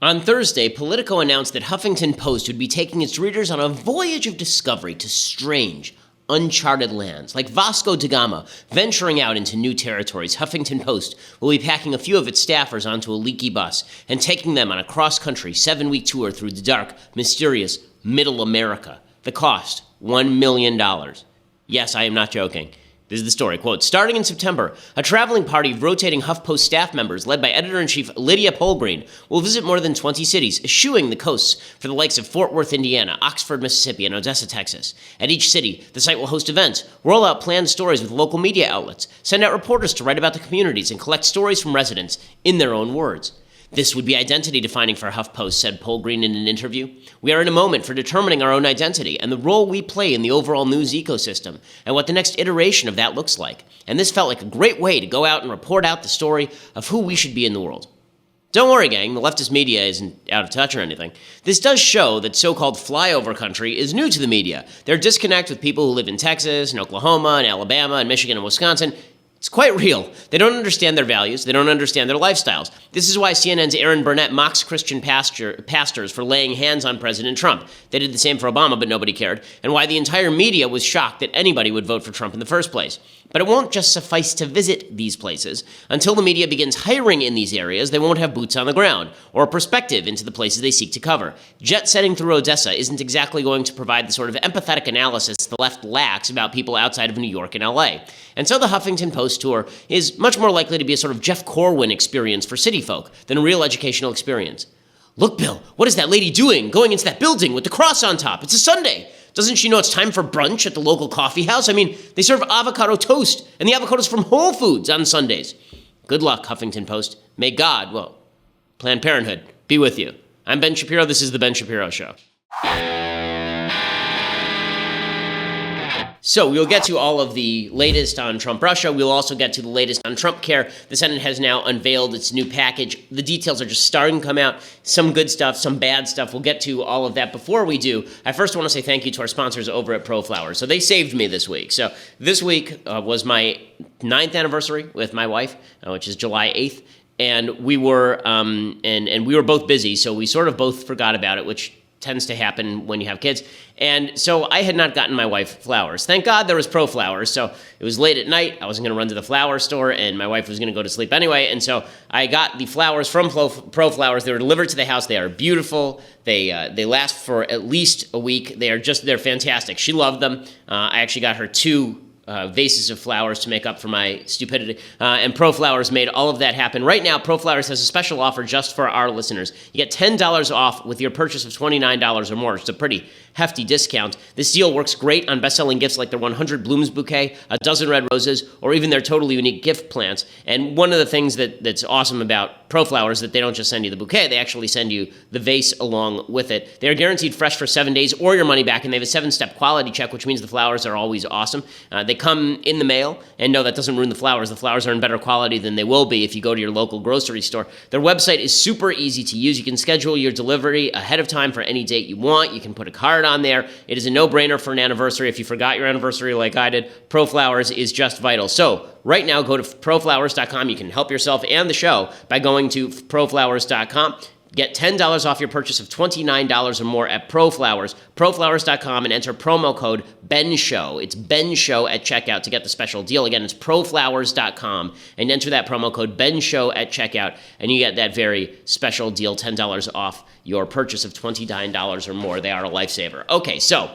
On Thursday, Politico announced that Huffington Post would be taking its readers on a voyage of discovery to strange, uncharted lands. Like Vasco da Gama venturing out into new territories, Huffington Post will be packing a few of its staffers onto a leaky bus and taking them on a cross-country 7-week tour through the dark, mysterious Middle America. The cost, $1 million. Yes, I am not joking. This is the story. Quote, starting in September, a traveling party of rotating HuffPost staff members led by editor-in-chief Lydia Polgreen will visit more than 20 cities, eschewing the coasts for the likes of Fort Worth, Indiana, Oxford, Mississippi, and Odessa, Texas. At each city, the site will host events, roll out planned stories with local media outlets, send out reporters to write about the communities, and collect stories from residents in their own words. This would be identity-defining for HuffPost, said Polgreen in an interview. We are in a moment for determining our own identity and the role we play in the overall news ecosystem and what the next iteration of that looks like. And this felt like a great way to go out and report out the story of who we should be in the world. Don't worry, gang, the leftist media isn't out of touch or anything. This does show that so-called flyover country is new to the media. Their disconnect with people who live in Texas and Oklahoma and Alabama and Michigan and Wisconsin, it's quite real. They don't understand their values. They don't understand their lifestyles. This is why CNN's Aaron Burnett mocks Christian pastors for laying hands on President Trump. They did the same for Obama, but nobody cared. And why the entire media was shocked that anybody would vote for Trump in the first place. But it won't just suffice to visit these places. Until the media begins hiring in these areas, they won't have boots on the ground or a perspective into the places they seek to cover. Jet setting through Odessa isn't exactly going to provide the sort of empathetic analysis the left lacks about people outside of New York and LA. And so the Huffington Post tour is much more likely to be a sort of Jeff Corwin experience for city folk than a real educational experience. Look, Bill, what is that lady doing going into that building with the cross on top? It's a Sunday. Doesn't she know it's time for brunch at the local coffee house? I mean, they serve avocado toast, and the avocado's from Whole Foods on Sundays. Good luck, Huffington Post. May God, Planned Parenthood, be with you. I'm Ben Shapiro. This is The Ben Shapiro Show. So we'll get to all of the latest on Trump-Russia. We'll also get to the latest on Trump Care. The Senate has now unveiled its new package. The details are just starting to come out. Some good stuff, some bad stuff. We'll get to all of that. Before we do, I first want to say thank you to our sponsors over at ProFlowers. So they saved me this week. So this week was my 9th anniversary with my wife, which is July 8th. And we were and we were both busy, so we sort of both forgot about it, which tends to happen when you have kids. And so I had not gotten my wife flowers. Thank God there was ProFlowers. So it was late at night. I wasn't going to run to the flower store, and my wife was going to go to sleep anyway. And so I got the flowers from ProFlowers. They were delivered to the house. They are beautiful. They last for at least a week. They're fantastic. She loved them. I actually got her 2 vases of flowers to make up for my stupidity. And ProFlowers made all of that happen. Right now, ProFlowers has a special offer just for our listeners. You get $10 off with your purchase of $29 or more. It's a pretty hefty discount. This deal works great on best-selling gifts like their 100 Blooms bouquet, a dozen red roses, or even their totally unique gift plants. And one of the things that's awesome about ProFlowers is that they don't just send you the bouquet, they actually send you the vase along with it. They are guaranteed fresh for 7 days or your money back, and they have a 7-step quality check, which means the flowers are always awesome. They come in the mail, and no, that doesn't ruin the flowers. The flowers are in better quality than they will be if you go to your local grocery store. Their website is super easy to use. You can schedule your delivery ahead of time for any date you want. You can put a card on there. It is a no-brainer for an anniversary. If you forgot your anniversary like I did, ProFlowers is just vital. So right now, go to proflowers.com. You can help yourself and the show by going to proflowers.com. Get $10 off your purchase of $29 or more at ProFlowers, proflowers.com, and enter promo code BENSHOW. It's BENSHOW at checkout to get the special deal. Again, it's proflowers.com, and enter that promo code BENSHOW at checkout, and you get that very special deal, $10 off your purchase of $29 or more. They are a lifesaver. Okay, so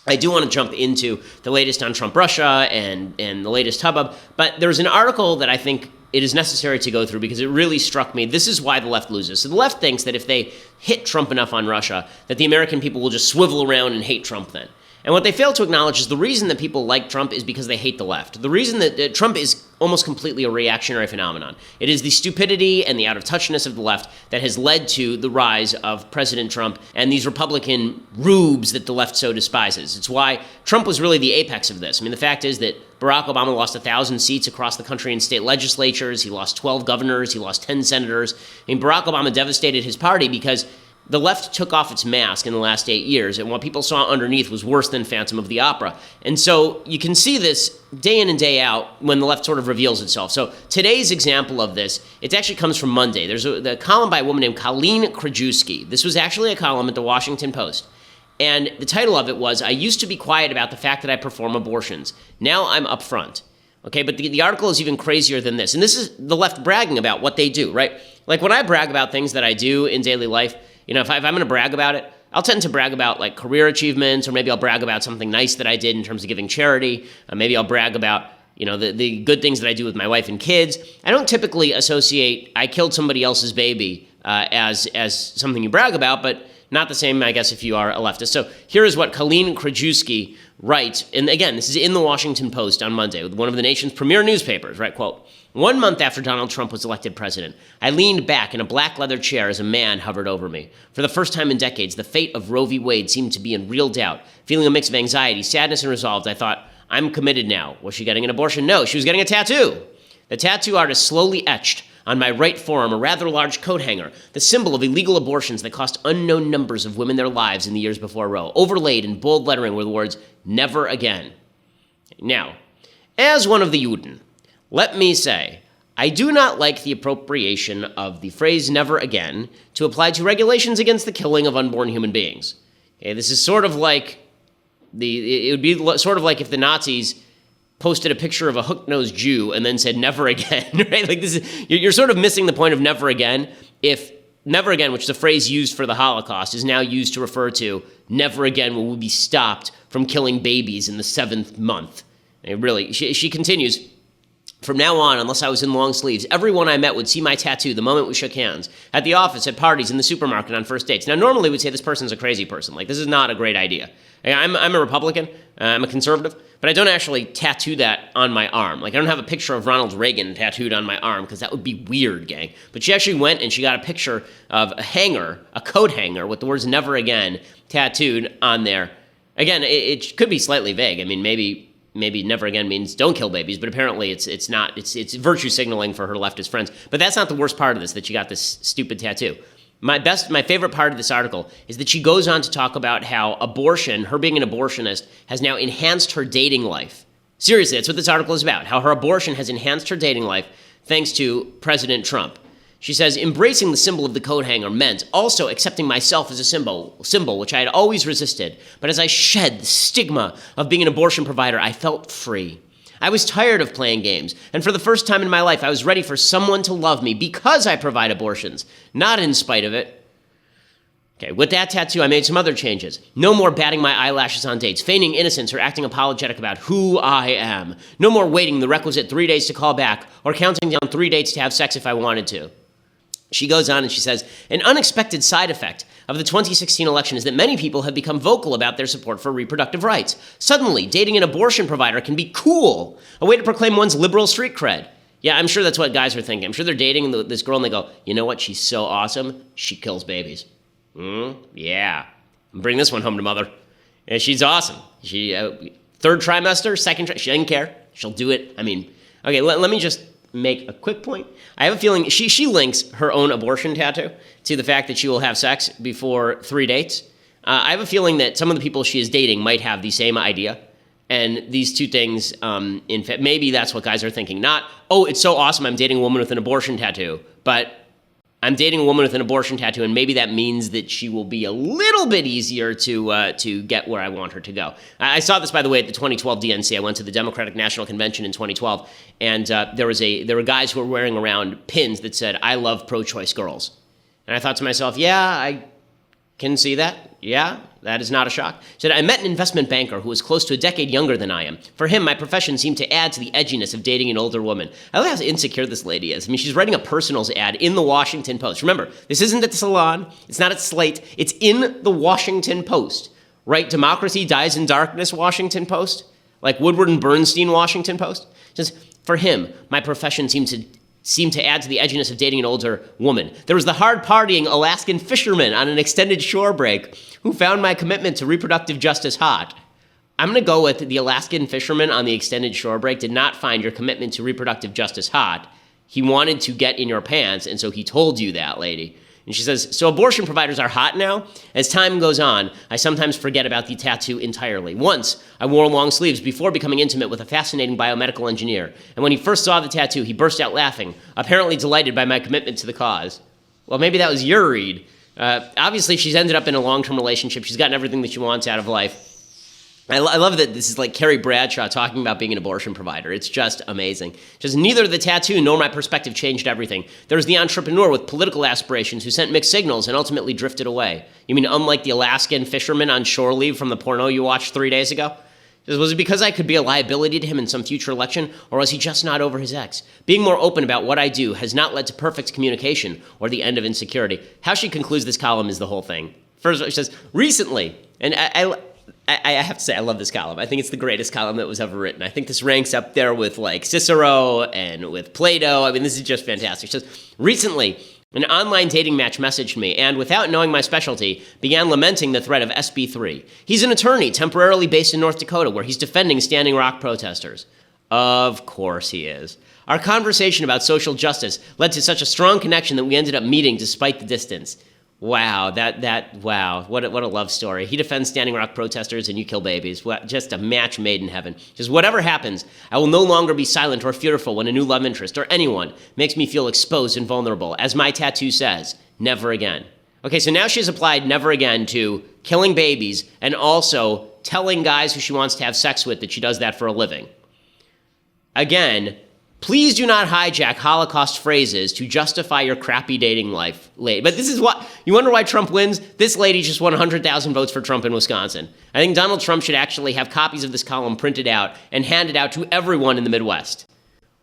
I do want to jump into the latest on Trump-Russia and the latest hubbub, but there's an article that I think it is necessary to go through because it really struck me. This is why the left loses. So the left thinks that if they hit Trump enough on Russia, that the American people will just swivel around and hate Trump then. And what they fail to acknowledge is the reason that people like Trump is because they hate the left. The reason that Trump is almost completely a reactionary phenomenon. It is the stupidity and the out-of-touchness of the left that has led to the rise of President Trump and these Republican rubes that the left so despises. It's why Trump was really the apex of this. I mean, the fact is that Barack Obama lost 1,000 seats across the country in state legislatures. He lost 12 governors. He lost 10 senators. I mean, Barack Obama devastated his party because the left took off its mask in the last 8 years, and what people saw underneath was worse than Phantom of the Opera. And so you can see this day in and day out when the left sort of reveals itself. So today's example of this, it actually comes from Monday. There's the column by a woman named Colleen Krajewski. This was actually a column at the Washington Post. And the title of it was, "I used to be quiet about the fact that I perform abortions. Now I'm upfront." Okay, but the article is even crazier than this. And this is the left bragging about what they do, right? Like when I brag about things that I do in daily life, if I'm going to brag about it, I'll tend to brag about like career achievements, or maybe I'll brag about something nice that I did in terms of giving charity. Maybe I'll brag about, the good things that I do with my wife and kids. I don't typically associate I killed somebody else's baby as something you brag about, but not the same, I guess, if you are a leftist. So here is what Colleen Krajewski writes, and again, this is in the Washington Post on Monday, one of the nation's premier newspapers, right? Quote, "1 month after Donald Trump was elected president, I leaned back in a black leather chair as a man hovered over me. For the first time in decades, the fate of Roe v. Wade seemed to be in real doubt. Feeling a mix of anxiety, sadness, and resolve, I thought, I'm committed now. Was she getting an abortion? No, she was getting a tattoo. The tattoo artist slowly etched on my right forearm a rather large coat hanger, the symbol of illegal abortions that cost unknown numbers of women their lives in the years before Roe. Overlaid in bold lettering were the words, 'Never again.'" Now, as one of the Juden, let me say, I do not like the appropriation of the phrase "never again" to apply to regulations against the killing of unborn human beings. Okay, this is sort of like it would be sort of like if the Nazis posted a picture of a hook-nosed Jew and then said "never again," right? Like you're sort of missing the point of "never again" if "never again," which is a phrase used for the Holocaust, is now used to refer to "never again will we be stopped from killing babies in the 7th month." And really, she continues, "From now on, unless I was in long sleeves, everyone I met would see my tattoo the moment we shook hands. At the office, at parties, in the supermarket, on first dates." Now, normally we'd say this person's a crazy person. Like, this is not a great idea. I'm a Republican. I'm a conservative. But I don't actually tattoo that on my arm. Like, I don't have a picture of Ronald Reagan tattooed on my arm, because that would be weird, gang. But she actually went and she got a picture of a hanger, a coat hanger, with the words "never again" tattooed on there. Again, it could be slightly vague. I mean, maybe "never again" means don't kill babies, but apparently it's not. It's virtue signaling for her leftist friends. But that's not the worst part of this, that she got this stupid tattoo. My favorite part of this article is that she goes on to talk about how abortion, her being an abortionist, has now enhanced her dating life. Seriously, that's what this article is about, how her abortion has enhanced her dating life thanks to President Trump. She says, "Embracing the symbol of the coat hanger meant also accepting myself as a symbol which I had always resisted. But as I shed the stigma of being an abortion provider, I felt free. I was tired of playing games, and for the first time in my life, I was ready for someone to love me because I provide abortions, not in spite of it." Okay, with that tattoo, I made some other changes. No more batting my eyelashes on dates, feigning innocence, or acting apologetic about who I am. No more waiting the requisite 3 days to call back, or counting down 3 dates to have sex if I wanted to. She goes on and she says, "An unexpected side effect of the 2016 election is that many people have become vocal about their support for reproductive rights. Suddenly, dating an abortion provider can be cool, a way to proclaim one's liberal street cred." Yeah, I'm sure that's what guys are thinking. I'm sure they're dating this girl and they go, "You know what? She's so awesome. She kills babies." Yeah. Bring this one home to mother. And she's awesome. She 3rd trimester, 2nd trimester, she doesn't care. She'll do it. I mean, okay, let me just make a quick point. I have a feeling she links her own abortion tattoo to the fact that she will have sex before 3 dates. I have a feeling that some of the people she is dating might have the same idea. And these two things, in fact, maybe that's what guys are thinking. Not, "Oh, it's so awesome, I'm dating a woman with an abortion tattoo," but I'm dating a woman with an abortion tattoo, and maybe that means that she will be a little bit easier to get where I want her to go. I saw this, by the way, at the 2012 DNC. I went to the Democratic National Convention in 2012, and there were guys who were wearing around pins that said, "I love pro-choice girls." And I thought to myself, yeah, I can see that. Yeah, that is not a shock. She said, "I met an investment banker who was close to a decade younger than I am. For him, my profession seemed to add to the edginess of dating an older woman." I love how insecure this lady is. I mean, she's writing a personals ad in the Washington Post. Remember, this isn't at the Salon. It's not at Slate. It's in the Washington Post. Right? Democracy dies in darkness, Washington Post. Like Woodward and Bernstein, Washington Post. She says, "For him, my profession seemed to add to the edginess of dating an older woman. There was the hard-partying Alaskan fisherman on an extended shore break who found my commitment to reproductive justice hot." I'm going to go with the Alaskan fisherman on the extended shore break did not find your commitment to reproductive justice hot. He wanted to get in your pants, and so he told you that, lady. And she says, so abortion providers are hot now? As time goes on, I sometimes forget about the tattoo entirely. Once, I wore long sleeves before becoming intimate with a fascinating biomedical engineer. And when he first saw the tattoo, he burst out laughing, apparently delighted by my commitment to the cause. Well, maybe that was your read. Obviously, she's ended up in a long-term relationship. She's gotten everything that she wants out of life. I love that this is like Carrie Bradshaw talking about being an abortion provider. It's just amazing. Just neither the tattoo nor my perspective changed everything. There's the entrepreneur with political aspirations who sent mixed signals and ultimately drifted away. You mean unlike the Alaskan fisherman on shore leave from the porno you watched 3 days ago? Was it because I could be a liability to him in some future election, or was he just not over his ex? Being more open about what I do has not led to perfect communication or the end of insecurity. How she concludes this column is the whole thing. First, she says, recently, and I have to say, I love this column. I think it's the greatest column that was ever written. I think this ranks up there with like Cicero and with Plato. I mean, this is just fantastic. It says, recently, an online dating match messaged me and, without knowing my specialty, began lamenting the threat of SB3. He's an attorney temporarily based in North Dakota where he's defending Standing Rock protesters. Of course he is. Our conversation about social justice led to such a strong connection that we ended up meeting despite the distance. Wow, wow, what a love story. He defends Standing Rock protesters and you kill babies. Just a match made in heaven. Just whatever happens, I will no longer be silent or fearful when a new love interest or anyone makes me feel exposed and vulnerable. As my tattoo says, never again. Okay, so now she's applied never again to killing babies and also telling guys who she wants to have sex with that she does that for a living. Again, please do not hijack Holocaust phrases to justify your crappy dating life. But this is what, you wonder why Trump wins? This lady just won 100,000 votes for Trump in Wisconsin. I think Donald Trump should actually have copies of this column printed out and handed out to everyone in the Midwest.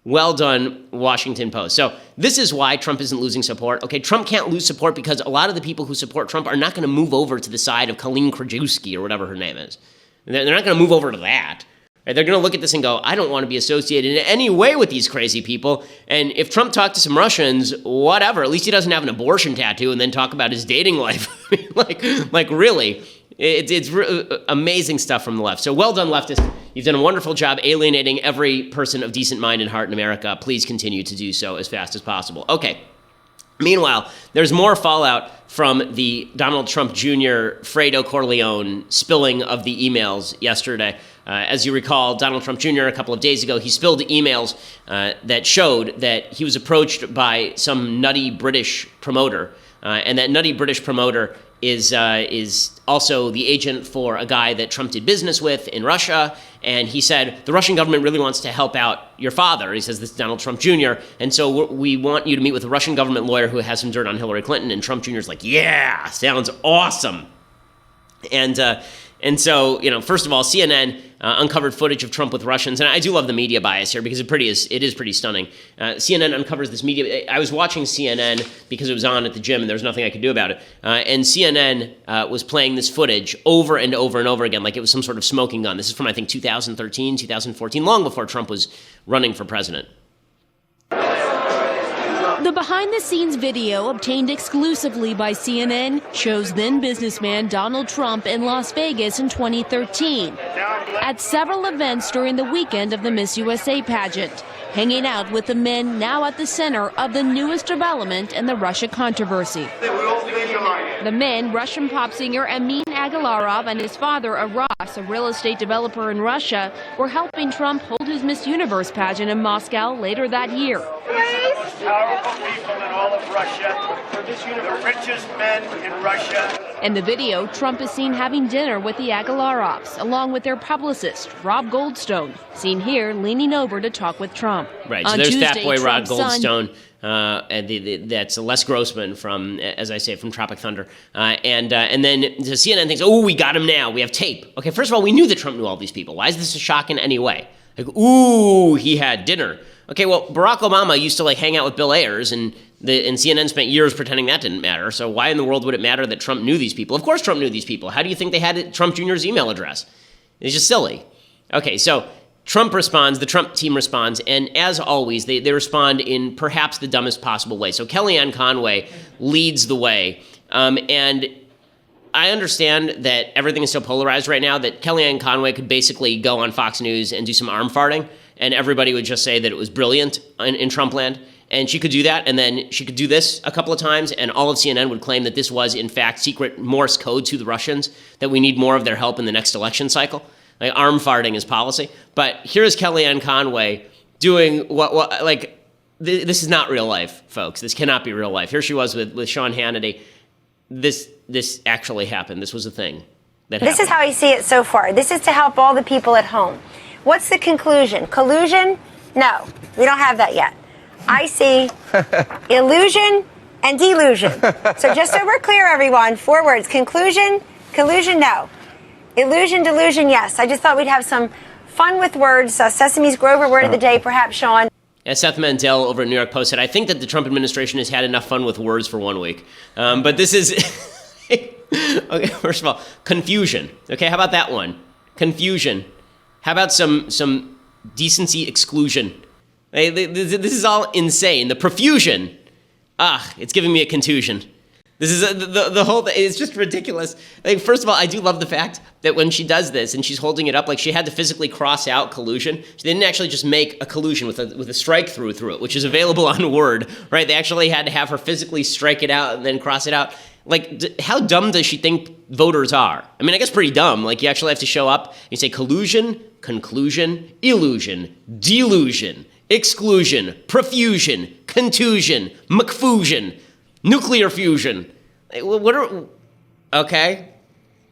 Well done, Washington Post. So this is why Trump isn't losing support. Okay, Trump can't lose support because a lot of the people who support Trump are not going to move over to the side of Colleen Krajewski or whatever her name is. They're not going to move over to that. Right, they're going to look at this and go, I don't want to be associated in any way with these crazy people. And if Trump talked to some Russians, whatever, at least he doesn't have an abortion tattoo and then talk about his dating life. like really, it's amazing stuff from the left. So well done, leftists. You've done a wonderful job alienating every person of decent mind and heart in America. Please continue to do so as fast as possible. Okay. Meanwhile, there's more fallout from the Donald Trump Jr. Fredo Corleone spilling of the emails yesterday. As you recall, Donald Trump Jr. a couple of days ago, he spilled emails that showed that he was approached by some nutty British promoter, and that nutty British promoter is also the agent for a guy that Trump did business with in Russia. And he said, the Russian government really wants to help out your father. He says, this is Donald Trump Jr. And so we want you to meet with a Russian government lawyer who has some dirt on Hillary Clinton. And Trump Jr. is like, yeah, sounds awesome. And so, first of all, CNN uncovered footage of Trump with Russians. And I do love the media bias here because it is pretty stunning. CNN uncovers this media. I was watching CNN because it was on at the gym and there was nothing I could do about it. And CNN was playing this footage over and over and over again like it was some sort of smoking gun. This is from, I think, 2013, 2014, long before Trump was running for president. The behind-the-scenes video, obtained exclusively by CNN, shows then-businessman Donald Trump in Las Vegas in 2013 at several events during the weekend of the Miss USA pageant, hanging out with the men now at the center of the newest development in the Russia controversy. The men, Russian pop singer Amin Agalarov and his father Aras, a real estate developer in Russia, were helping Trump hold his Miss Universe pageant in Moscow later that year. Powerful people in all of Russia, the richest men in Russia. In the video, Trump is seen having dinner with the Agalarovs, along with their publicist, Rob Goldstone, seen here leaning over to talk with Trump. Right, so there's Fat Boy Rob Goldstone, and that's Les Grossman from, as I say, from Tropic Thunder. And then the CNN thinks, oh, we got him now, we have tape. Okay, first of all, we knew that Trump knew all these people. Why is this a shock in any way? Like, ooh, he had dinner. Okay, well, Barack Obama used to hang out with Bill Ayers, and CNN spent years pretending that didn't matter. So why in the world would it matter that Trump knew these people? Of course Trump knew these people. How do you think they had Trump Jr.'s email address? It's just silly. Okay, so Trump responds, the Trump team responds, and as always, they respond in perhaps the dumbest possible way. So Kellyanne Conway leads the way, and I understand that everything is so polarized right now that Kellyanne Conway could basically go on Fox News and do some arm farting, and everybody would just say that it was brilliant in Trumpland. And she could do that, and then she could do this a couple of times, and all of CNN would claim that this was, in fact, secret Morse code to the Russians, that we need more of their help in the next election cycle. Like, arm farting is policy. But here's Kellyanne Conway doing this is not real life, folks. This cannot be real life. Here she was with Sean Hannity. This actually happened. This was a thing that happened. This is how I see it so far. This is to help all the people at home. What's the conclusion? Collusion? No, we don't have that yet. I see illusion and delusion. So just so we're clear, everyone, 4 words. Conclusion, collusion, no. Illusion, delusion, yes. I just thought we'd have some fun with words. Sesame's Grover word of the day, perhaps, Sean. As Seth Mandel over at New York Post said, I think that the Trump administration has had enough fun with words for 1 week. But this is, okay, first of all, confusion. Okay, how about that one? Confusion. How about some decency exclusion? This is all insane. The profusion. It's giving me a contusion. This is the whole thing. It's just ridiculous. Like, first of all, I do love the fact that when she does this and she's holding it up, like she had to physically cross out collusion. She didn't actually just make a collusion with a strike through it, which is available on Word, right? They actually had to have her physically strike it out and then cross it out. Like, how dumb does she think voters are? I mean, I guess pretty dumb. Like, you actually have to show up, you say collusion, conclusion, illusion, delusion, exclusion, profusion, contusion, McFusion, nuclear fusion. Okay,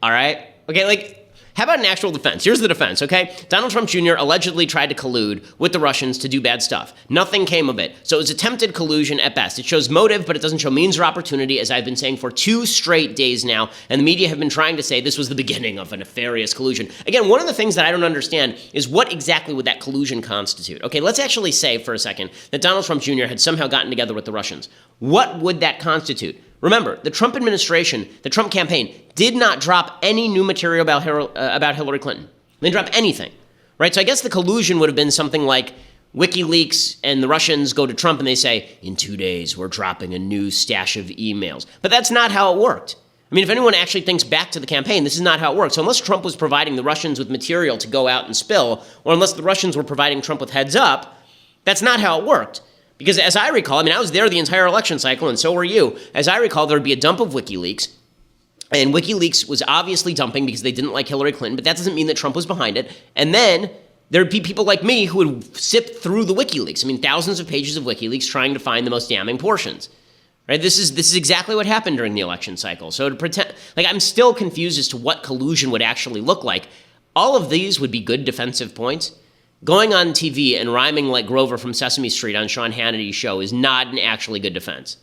all right. Okay, like, how about an actual defense? Here's the defense, okay? Donald Trump Jr. allegedly tried to collude with the Russians to do bad stuff. Nothing came of it. So it was attempted collusion at best. It shows motive, but it doesn't show means or opportunity, as I've been saying for 2 straight days now, and the media have been trying to say this was the beginning of a nefarious collusion. Again, one of the things that I don't understand is what exactly would that collusion constitute? Okay, let's actually say for a second that Donald Trump Jr. had somehow gotten together with the Russians. What would that constitute? Remember, the Trump administration, the Trump campaign, did not drop any new material about Hillary Clinton. They didn't drop anything, right? So I guess the collusion would have been something like WikiLeaks and the Russians go to Trump and they say, in 2 days, we're dropping a new stash of emails. But that's not how it worked. I mean, if anyone actually thinks back to the campaign, this is not how it worked. So unless Trump was providing the Russians with material to go out and spill, or unless the Russians were providing Trump with heads up, that's not how it worked. Because as I recall, I mean, I was there the entire election cycle, and so were you. As I recall, there would be a dump of WikiLeaks, and WikiLeaks was obviously dumping because they didn't like Hillary Clinton, but that doesn't mean that Trump was behind it. And then there'd be people like me who would sift through the WikiLeaks. I mean, thousands of pages of WikiLeaks trying to find the most damning portions. Right? This is exactly what happened during the election cycle. So to pretend, like, I'm still confused as to what collusion would actually look like. All of these would be good defensive points. Going on TV and rhyming like Grover from Sesame Street on Sean Hannity's show is not an actually good defense.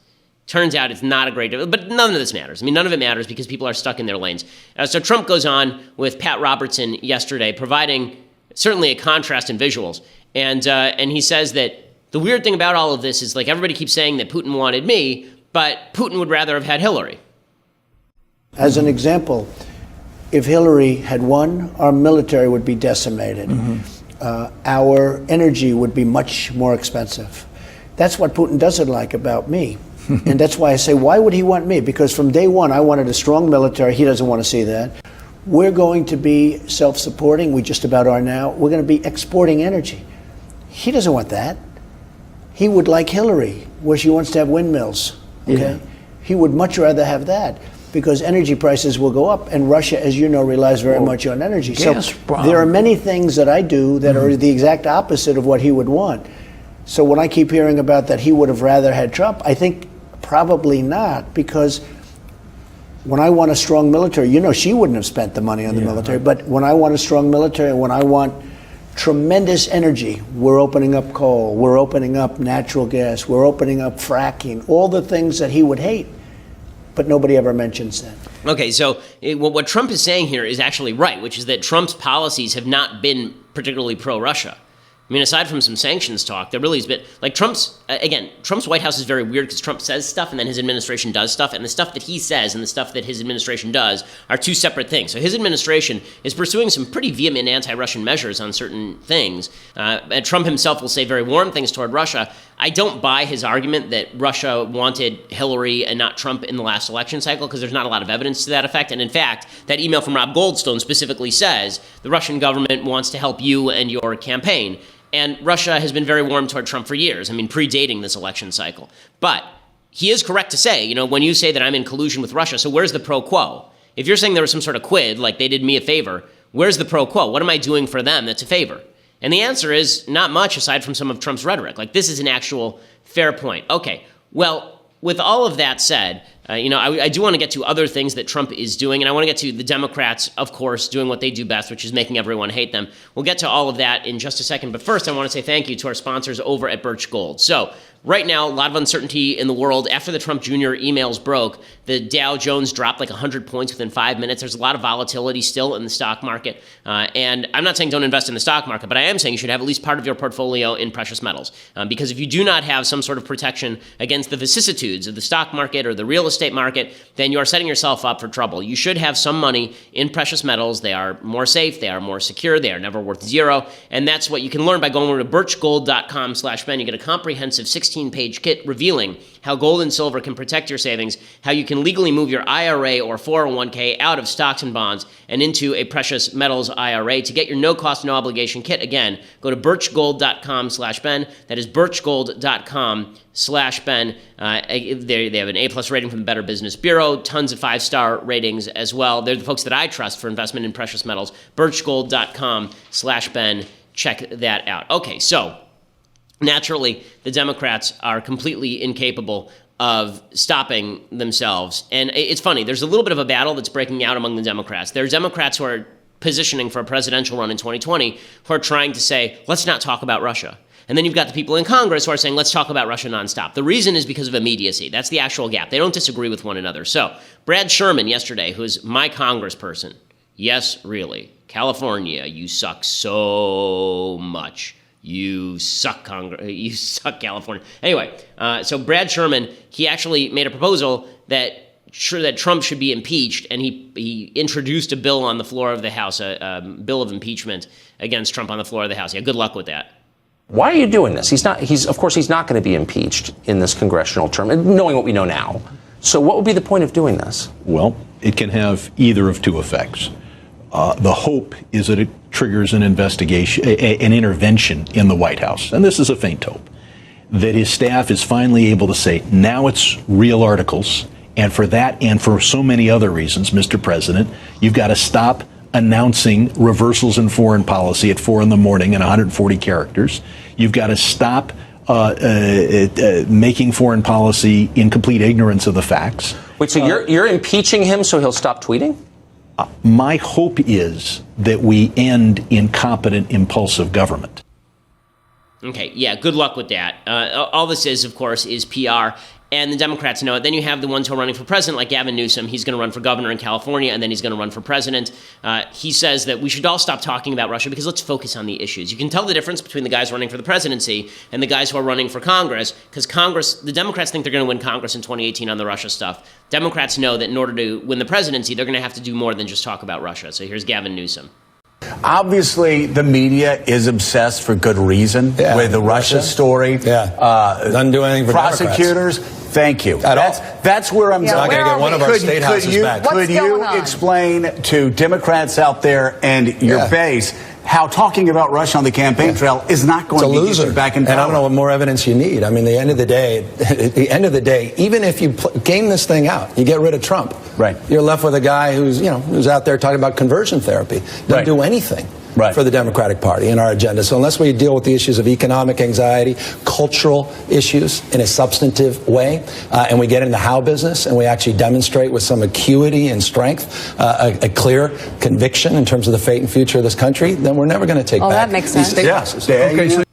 Turns out it's not a great, but none of this matters. I mean, none of it matters because people are stuck in their lanes. So Trump goes on with Pat Robertson yesterday, providing certainly a contrast in visuals. And he says that the weird thing about all of this is, like, everybody keeps saying that Putin wanted me, but Putin would rather have had Hillary. As an example, if Hillary had won, our military would be decimated. Mm-hmm. Our energy would be much more expensive. That's what Putin doesn't like about me. And that's why I say, why would he want me? Because from day one, I wanted a strong military. He doesn't want to see that. We're going to be self-supporting. We just about are now. We're going to be exporting energy. He doesn't want that. He would like Hillary, where she wants to have windmills. Okay? Yeah. He would much rather have that, because energy prices will go up, and Russia, as you know, relies very much on energy. So there are many things that I do that are the exact opposite of what he would want. So when I keep hearing about that he would have rather had Trump, I think probably not, because when I want a strong military, you know, she wouldn't have spent the money on the military, but when I want a strong military, when I want tremendous energy, we're opening up coal, we're opening up natural gas, we're opening up fracking, all the things that he would hate. But nobody ever mentions that. Okay, so what Trump is saying here is actually right, which is that Trump's policies have not been particularly pro-Russia. I mean, aside from some sanctions talk, there really has been, like, Trump's White House is very weird because Trump says stuff and then his administration does stuff, and the stuff that he says and the stuff that his administration does are two separate things. So his administration is pursuing some pretty vehement anti-Russian measures on certain things, and Trump himself will say very warm things toward Russia. I don't buy his argument that Russia wanted Hillary and not Trump in the last election cycle, because there's not a lot of evidence to that effect. And in fact, that email from Rob Goldstone specifically says the Russian government wants to help you and your campaign. And Russia has been very warm toward Trump for years, I mean, predating this election cycle. But he is correct to say, when you say that I'm in collusion with Russia, so where's the pro quo? If you're saying there was some sort of quid, like they did me a favor, where's the pro quo? What am I doing for them that's a favor? And the answer is not much aside from some of Trump's rhetoric. Like, this is an actual fair point. Okay, well, with all of that said, I do want to get to other things that Trump is doing, and I want to get to the Democrats, of course, doing what they do best, which is making everyone hate them. We'll get to all of that in just a second, but first I want to say thank you to our sponsors over at Birch Gold. So, right now, a lot of uncertainty in the world. After the Trump Jr. emails broke, the Dow Jones dropped like 100 points within 5 minutes. There's a lot of volatility still in the stock market. And I'm not saying don't invest in the stock market, but I am saying you should have at least part of your portfolio in precious metals. Because if you do not have some sort of protection against the vicissitudes of the stock market or the real estate market, then you are setting yourself up for trouble. You should have some money in precious metals. They are more safe. They are more secure. They are never worth zero. And that's what you can learn by going over to birchgold.com/Ben. You get a comprehensive 16-page kit revealing how gold and silver can protect your savings, how you can legally move your IRA or 401k out of stocks and bonds and into a precious metals IRA. To get your no-cost, no-obligation kit, again, go to birchgold.com/Ben. That is birchgold.com/Ben. They have an A+ rating from the Better Business Bureau, tons of 5-star ratings as well. They're the folks that I trust for investment in precious metals. birchgold.com/Ben. Check that out. Okay, so naturally, the Democrats are completely incapable of stopping themselves. And it's funny, there's a little bit of a battle that's breaking out among the Democrats. There are Democrats who are positioning for a presidential run in 2020 who are trying to say, let's not talk about Russia. And then you've got the people in Congress who are saying, let's talk about Russia nonstop. The reason is because of immediacy. That's the actual gap. They don't disagree with one another. So Brad Sherman yesterday, who's my congressperson, yes, really, California, you suck so much. You suck, You suck, California. Anyway, so Brad Sherman, he actually made a proposal that Trump should be impeached, and he introduced a bill on the floor of the House, a bill of impeachment against Trump on the floor of the House. Yeah, good luck with that. Why are you doing this? Of course, he's not going to be impeached in this congressional term, and knowing what we know now. So what would be the point of doing this? Well, it can have either of two effects. The hope is that it triggers an investigation, an intervention in the White House. And this is a faint hope, that his staff is finally able to say, now it's real articles. And for that and for so many other reasons, Mr. President, you've got to stop announcing reversals in foreign policy at 4 a.m. and 140 characters. You've got to stop making foreign policy in complete ignorance of the facts. Wait, so you're impeaching him so he'll stop tweeting? My hope is that we end incompetent, impulsive government. Okay, yeah, good luck with that. All this is, of course, is PR, and the Democrats know it. Then you have the ones who are running for president, like Gavin Newsom. He's going to run for governor in California, and then he's going to run for president. He says that we should all stop talking about Russia because let's focus on the issues. You can tell the difference between the guys running for the presidency and the guys who are running for Congress, because the Democrats think they're going to win Congress in 2018 on the Russia stuff. Democrats know that in order to win the presidency, they're going to have to do more than just talk about Russia. So here's Gavin Newsom. Obviously, the media is obsessed for good reason with the Russia story. Doesn't do anything for prosecutors. Democrats. Thank you. That's where I'm. Not going to get one of our state houses back. Could you explain to Democrats out there and your base how talking about Russia on the campaign trail is not going to get you back in power? And I don't know what more evidence you need. I mean, at the end of the day, even if you game this thing out, you get rid of Trump. Right. You're left with a guy who's out there talking about conversion therapy. Doesn't do anything. For the Democratic Party in our agenda. So unless we deal with the issues of economic anxiety, cultural issues in a substantive way, and we get in the how business and we actually demonstrate with some acuity and strength a clear conviction in terms of the fate and future of this country, then we're never going to take back that makes sense. these state houses.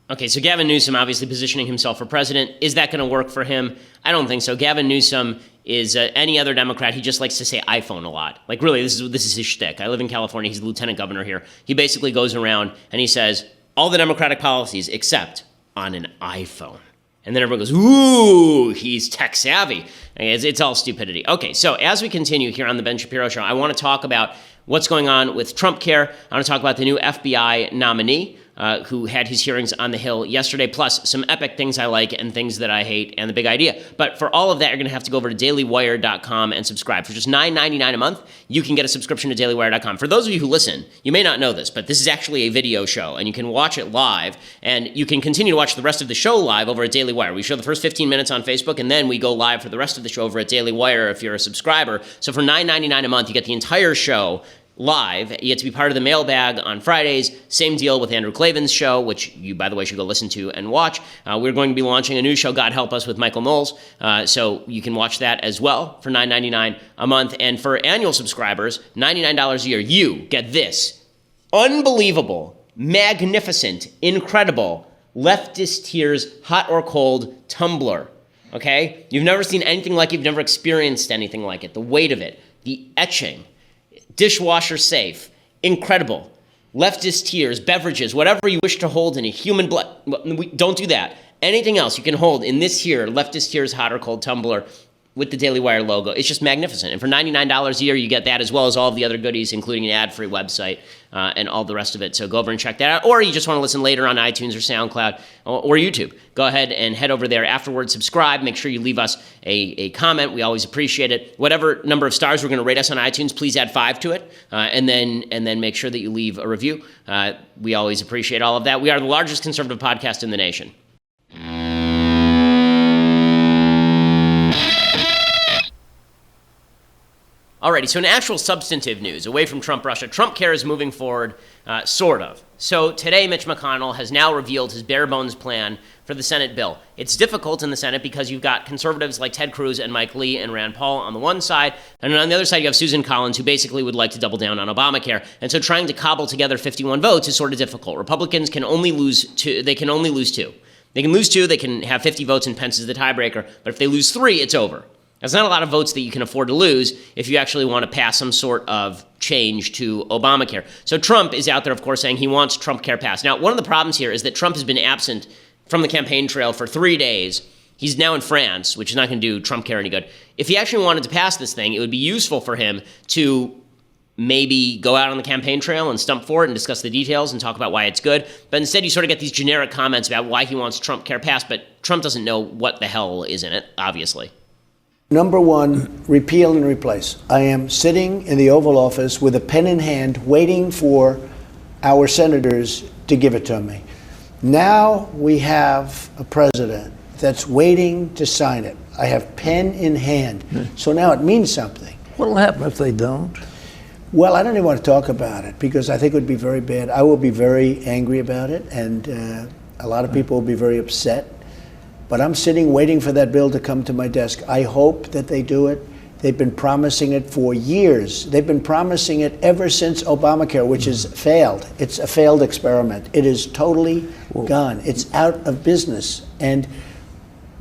Okay, so Gavin Newsom obviously positioning himself for president. Is that going to work for him? I don't think so. Gavin Newsom is any other Democrat. He just likes to say iPhone a lot. Like, really, this is his shtick. I live in California. He's the lieutenant governor here. He basically goes around and he says all the Democratic policies except on an iPhone. And then everyone goes, ooh, he's tech savvy. It's all stupidity. Okay, so as we continue here on the Ben Shapiro Show, I want to talk about what's going on with Trump Care. I want to talk about the new FBI nominee. who had his hearings on the Hill yesterday, plus some epic things I like and things that I hate and the big idea. But for all of that, you're going to have to go over to dailywire.com and subscribe. For just $9.99 a month, you can get a subscription to dailywire.com. For those of you who listen, you may not know this, but this is actually a video show, and you can watch it live, and you can continue to watch the rest of the show live over at Daily Wire. We show the first 15 minutes on Facebook, and then we go live for the rest of the show over at Daily Wire if you're a subscriber. So for $9.99 a month, you get the entire show live. You get to be part of the mailbag on Fridays. Same deal with Andrew Klavan's show, which you, by the way, should go listen to and watch. We're going to be launching a new show, God Help Us, with Michael Knowles. So you can watch that as well for $9.99 a month. And for annual subscribers, $99 a year, you get this unbelievable, magnificent, incredible Leftist Tears Hot or Cold tumbler. Okay? You've never seen anything like it. You've never experienced anything like it. The weight of it, the etching, dishwasher safe, incredible. Leftist tears, beverages, whatever you wish to hold in a human blood. Don't do that. Anything else you can hold in this here Leftist Tears Hot or Cold tumbler with the Daily Wire logo. It's just magnificent. And for $99 a year, you get that as well as all of the other goodies, including an ad-free website and all the rest of it. So go over and check that out. Or you just want to listen later on iTunes or SoundCloud or YouTube. Go ahead and head over there afterwards. Subscribe. Make sure you leave us a comment. We always appreciate it. Whatever number of stars we're going to rate us on iTunes, please add 5 to it. And then make sure that you leave a review. We always appreciate all of that. We are the largest conservative podcast in the nation. Alrighty, so in actual substantive news, away from Trump-Russia, Trump care is moving forward, sort of. So today, Mitch McConnell has now revealed his bare-bones plan for the Senate bill. It's difficult in the Senate because you've got conservatives like Ted Cruz and Mike Lee and Rand Paul on the one side, and on the other side you have Susan Collins, who basically would like to double down on Obamacare. And so trying to cobble together 51 votes is sort of difficult. Republicans can only lose two. They can only lose 2. They can lose 2, they can have 50 votes and Pence is the tiebreaker, but if they lose 3, it's over. That's not a lot of votes that you can afford to lose if you actually want to pass some sort of change to Obamacare. So Trump is out there, of course, saying he wants Trump care passed. Now, one of the problems here is that Trump has been absent from the campaign trail for 3 days. He's now in France, which is not going to do Trump care any good. If he actually wanted to pass this thing, it would be useful for him to maybe go out on the campaign trail and stump for it and discuss the details and talk about why it's good. But instead, you sort of get these generic comments about why he wants Trump care passed, but Trump doesn't know what the hell is in it, obviously. Number one, repeal and replace. I am sitting in the Oval Office with a pen in hand waiting for our senators to give it to me. Now we have a president that's waiting to sign it. I have pen in hand. So now it means something. What will happen if they don't? Well, I don't even want to talk about it because I think it would be very bad. I will be very angry about it, and a lot of people will be very upset. But I'm sitting waiting for that bill to come to my desk. I hope that they do it. They've been promising it for years. They've been promising it ever since Obamacare, which has failed. It's a failed experiment. It is totally gone. It's out of business. And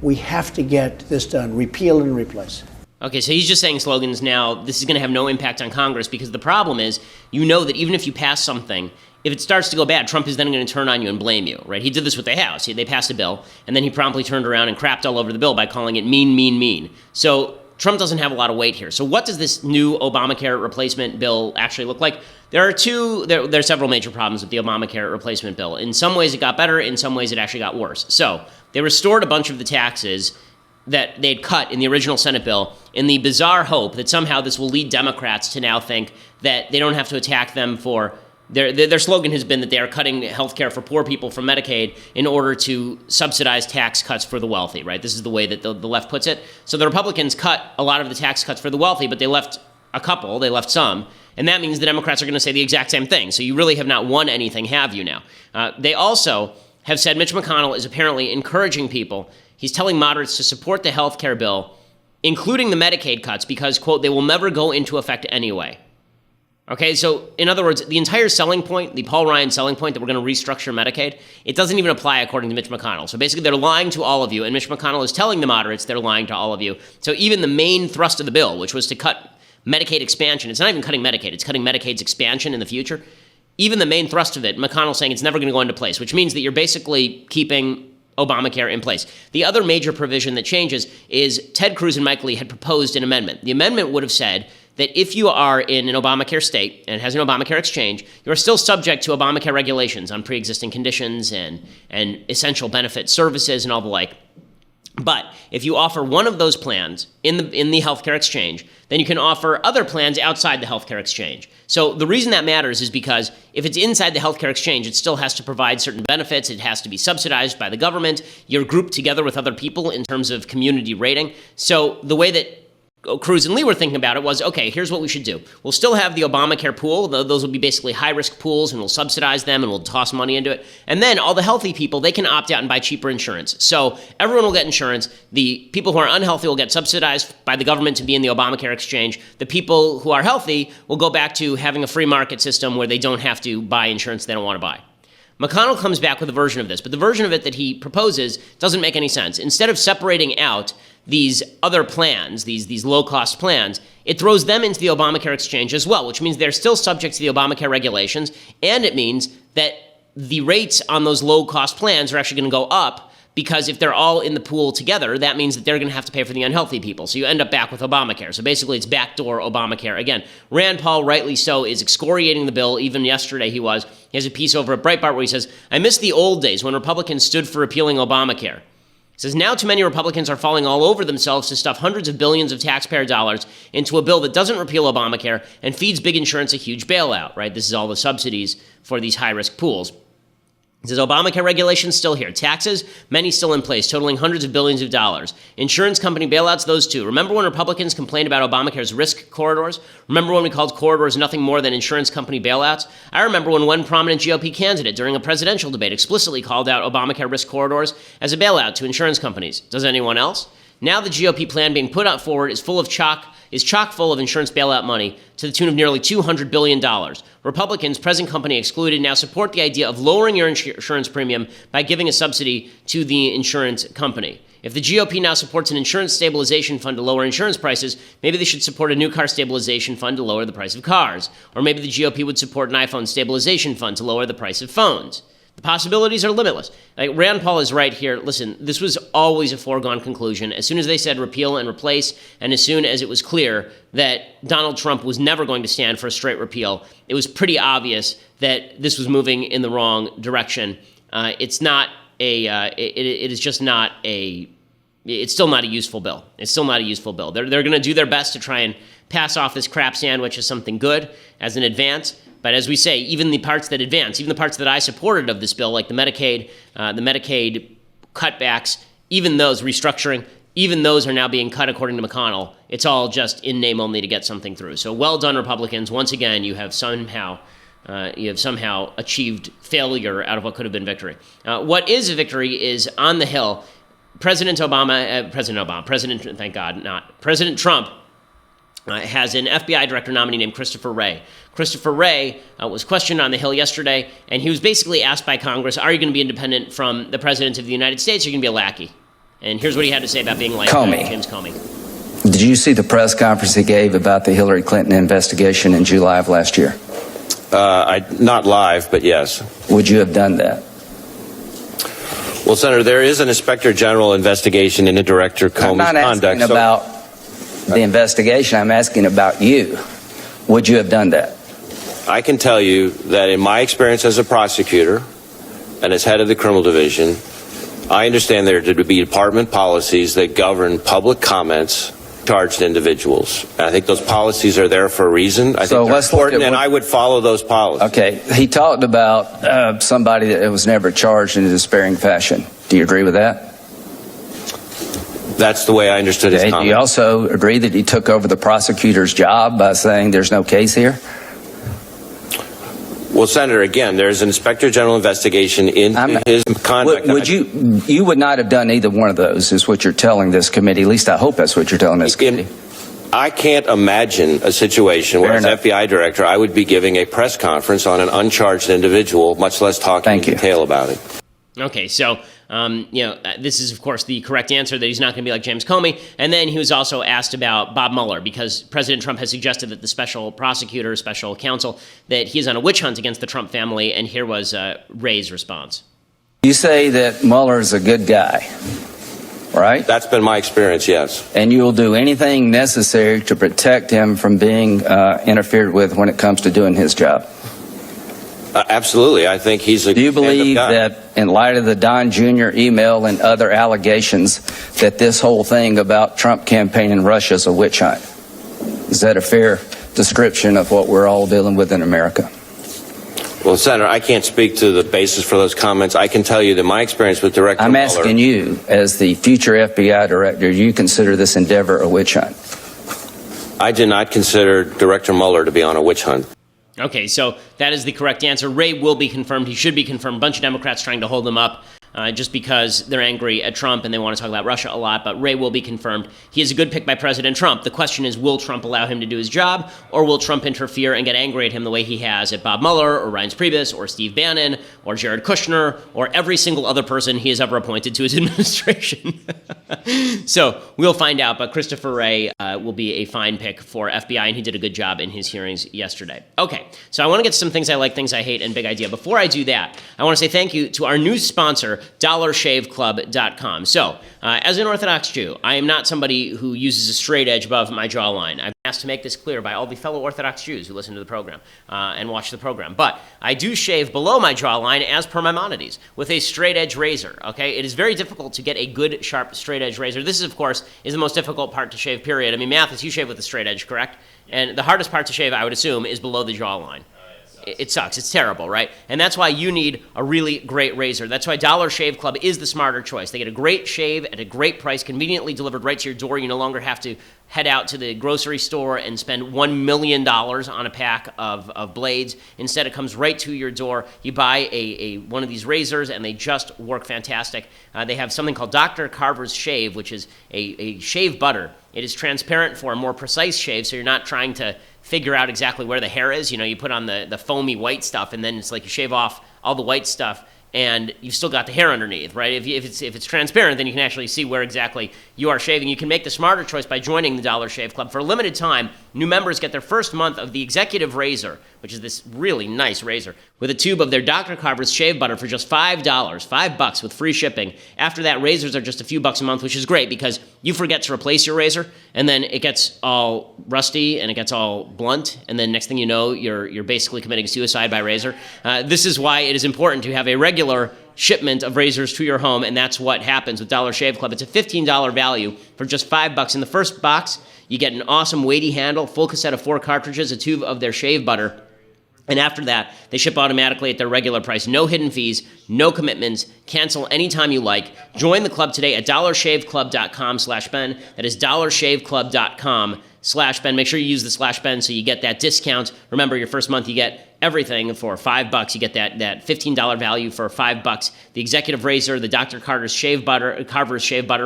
we have to get this done. Repeal and replace. Okay, so he's just saying slogans now. This is going to have no impact on Congress because the problem is, you know that even if you pass something, if it starts to go bad, Trump is then going to turn on you and blame you, right? He did this with the House. They passed a bill, and then he promptly turned around and crapped all over the bill by calling it mean, mean, mean. So Trump doesn't have a lot of weight here. So what does this new Obamacare replacement bill actually look like? There are several major problems with the Obamacare replacement bill. In some ways it got better, in some ways it actually got worse. So they restored a bunch of the taxes that they'd cut in the original Senate bill in the bizarre hope that somehow this will lead Democrats to now think that they don't have to attack them for their slogan has been that they are cutting health care for poor people from Medicaid in order to subsidize tax cuts for the wealthy, right? This is the way that the left puts it. So the Republicans cut a lot of the tax cuts for the wealthy, but they left a couple, they left some, and that means the Democrats are going to say the exact same thing. So you really have not won anything, have you now? They also have said Mitch McConnell is apparently encouraging people. He's telling moderates to support the health care bill, including the Medicaid cuts, because, quote, they will never go into effect anyway. Okay, so in other words, the entire selling point, the Paul Ryan selling point that we're going to restructure Medicaid, it doesn't even apply according to Mitch McConnell. So basically they're lying to all of you, and Mitch McConnell is telling the moderates they're lying to all of you. So even the main thrust of the bill, which was to cut Medicaid expansion, it's not even cutting Medicaid, it's cutting Medicaid's expansion in the future. Even the main thrust of it, McConnell's saying it's never going to go into place, which means that you're basically keeping Obamacare in place. The other major provision that changes is Ted Cruz and Mike Lee had proposed an amendment. The amendment would have said that if you are in an Obamacare state and has an Obamacare exchange, you are still subject to Obamacare regulations on pre-existing conditions and essential benefit services and all the like. But if you offer one of those plans in the healthcare exchange, then you can offer other plans outside the healthcare exchange. So the reason that matters is because if it's inside the healthcare exchange, it still has to provide certain benefits. It has to be subsidized by the government. You're grouped together with other people in terms of community rating. So the way that Cruz and Lee were thinking about it was, okay, here's what we should do. We'll still have the Obamacare pool. Those will be basically high-risk pools, and we'll subsidize them, and we'll toss money into it. And then all the healthy people, they can opt out and buy cheaper insurance. So everyone will get insurance. The people who are unhealthy will get subsidized by the government to be in the Obamacare exchange. The people who are healthy will go back to having a free market system where they don't have to buy insurance they don't want to buy. McConnell comes back with a version of this, but the version of it that he proposes doesn't make any sense. Instead of separating out these other plans, these low-cost plans, it throws them into the Obamacare exchange as well, which means they're still subject to the Obamacare regulations, and it means that the rates on those low-cost plans are actually going to go up, because if they're all in the pool together, that means that they're going to have to pay for the unhealthy people. So you end up back with Obamacare. So basically, it's backdoor Obamacare. Again, Rand Paul, rightly so, is excoriating the bill. Even yesterday he was. He has a piece over at Breitbart where he says, I miss the old days when Republicans stood for repealing Obamacare. He says, now too many Republicans are falling all over themselves to stuff hundreds of billions of taxpayer dollars into a bill that doesn't repeal Obamacare and feeds big insurance a huge bailout, right? This is all the subsidies for these high-risk pools. It says Obamacare regulations still here. Taxes, many still in place, totaling hundreds of billions of dollars. Insurance company bailouts, those too. Remember when Republicans complained about Obamacare's risk corridors? Remember when we called corridors nothing more than insurance company bailouts? I remember when one prominent GOP candidate during a presidential debate explicitly called out Obamacare risk corridors as a bailout to insurance companies. Does anyone else? Now the GOP plan being put out forward is chock full of insurance bailout money to the tune of nearly $200 billion. Republicans, present company excluded, now support the idea of lowering your insurance premium by giving a subsidy to the insurance company. If the GOP now supports an insurance stabilization fund to lower insurance prices, maybe they should support a new car stabilization fund to lower the price of cars. Or maybe the GOP would support an iPhone stabilization fund to lower the price of phones. The possibilities are limitless. Like Rand Paul is right here. Listen, this was always a foregone conclusion. As soon as they said repeal and replace, and as soon as it was clear that Donald Trump was never going to stand for a straight repeal, it was pretty obvious that this was moving in the wrong direction. It's not a. It is just not a. It's still not a useful bill. It's still not a useful bill. They're going to do their best to try and pass off this crap sandwich as something good, as an advance. But as we say, even the parts that advance, even the parts that I supported of this bill, like the Medicaid cutbacks, even those restructuring, even those are now being cut according to McConnell. It's all just in name only to get something through. So well done, Republicans. Once again, you have somehow achieved failure out of what could have been victory. What is a victory is on the Hill. President Trump has an FBI director nominee named Christopher Wray. Christopher Wray was questioned on the Hill yesterday, and he was basically asked by Congress, are you going to be independent from the President of the United States, or are you going to be a lackey? And here's what he had to say about being like James Comey. Did you see the press conference he gave about the Hillary Clinton investigation in July of last year? Not live, but yes. Would you have done that? Well, Senator, there is an Inspector General investigation into Director Comey's conduct. I'm not asking about the investigation. I'm asking about you. Would you have done that? I can tell you that in my experience as a prosecutor and as head of the criminal division, I understand there to be department policies that govern public comments charged individuals. And I think those policies are there for a reason. I think they're important, and I would follow those policies. Okay. He talked about somebody that was never charged in a despairing fashion. Do you agree with that? That's the way I understood his comment. Do you also agree that he took over the prosecutor's job by saying there's no case here? Well, Senator, again, there's an Inspector General investigation into his conduct. You would not have done either one of those, is what you're telling this committee. At least I hope that's what you're telling this committee. I can't imagine a situation where, as FBI director, I would be giving a press conference on an uncharged individual, much less talking in detail about it. Okay, so, this is, of course, the correct answer, that he's not going to be like James Comey. And then he was also asked about Bob Mueller, because President Trump has suggested that the special prosecutor, special counsel, that he is on a witch hunt against the Trump family, and here was Wray's response. You say that Mueller is a good guy, right? That's been my experience, yes. And you will do anything necessary to protect him from being interfered with when it comes to doing his job. Absolutely. I think he's a Do you believe guy. that in light of the Don Jr. email and other allegations that this whole thing about Trump campaign in Russia is a witch hunt? Is that a fair description of what we're all dealing with in America? Well, Senator, I can't speak to the basis for those comments. I can tell you that my experience with Director I'm Mueller, asking you, as the future FBI director, do you consider this endeavor a witch hunt? I did not consider Director Mueller to be on a witch hunt. Okay, so that is the correct answer. Wray will be confirmed. He should be confirmed. A bunch of Democrats trying to hold him up just because they're angry at Trump and they want to talk about Russia a lot, but Wray will be confirmed. He is a good pick by President Trump. The question is, will Trump allow him to do his job, or will Trump interfere and get angry at him the way he has at Bob Mueller or Reince Priebus or Steve Bannon or Jared Kushner or every single other person he has ever appointed to his administration? So we'll find out, but Christopher Wray will be a fine pick for FBI, and he did a good job in his hearings yesterday. Okay, so I want to get to some things I like, things I hate, and big idea. Before I do that, I want to say thank you to our new sponsor, DollarShaveClub.com. So, as an Orthodox Jew, I am not somebody who uses a straight edge above my jawline. I've been asked to make this clear by all the fellow Orthodox Jews who listen to the program and watch the program. But I do shave below my jawline as per Maimonides with a straight edge razor, okay? It is very difficult to get a good, sharp, straight edge razor. This, of course, is the most difficult part to shave, period. I mean, Mathis, you shave with a straight edge, correct? And the hardest part to shave, I would assume, is below the jawline. It sucks. It's terrible, right? And that's why you need a really great razor. That's why Dollar Shave Club is the smarter choice. They get a great shave at a great price, conveniently delivered right to your door. You no longer have to head out to the grocery store and spend $1 million on a pack of blades. Instead, it comes right to your door. You buy one of these razors, and they just work fantastic. They have something called Dr. Carver's Shave, which is a shave butter. It is transparent for a more precise shave, so you're not trying to figure out exactly where the hair is. You know, you put on the foamy white stuff, and then it's like you shave off all the white stuff, and you've still got the hair underneath, right? If it's transparent, then you can actually see where exactly you are shaving. You can make the smarter choice by joining the Dollar Shave Club. For a limited time, new members get their first month of the Executive Razor, which is this really nice razor, with a tube of their Dr. Carver's shave butter for just $5, $5 with free shipping. After that, razors are just a few bucks a month, which is great because you forget to replace your razor, and then it gets all rusty and it gets all blunt, and then next thing you know, you're basically committing suicide by razor. This is why it is important to have a regular shipment of razors to your home, and that's what happens with Dollar Shave Club. It's a $15 value for just $5. In the first box, you get an awesome weighty handle, full cassette of 4 cartridges, a tube of their shave butter, and after that, they ship automatically at their regular price. No hidden fees, no commitments, cancel anytime you like. Join the club today at dollarshaveclub.com/Ben. That is dollarshaveclub.com/Ben. Make sure you use the /Ben so you get that discount. Remember, your first month you get everything for $5. You get that $15 value for $5. The Executive Razor, the Dr. Carver's shave butter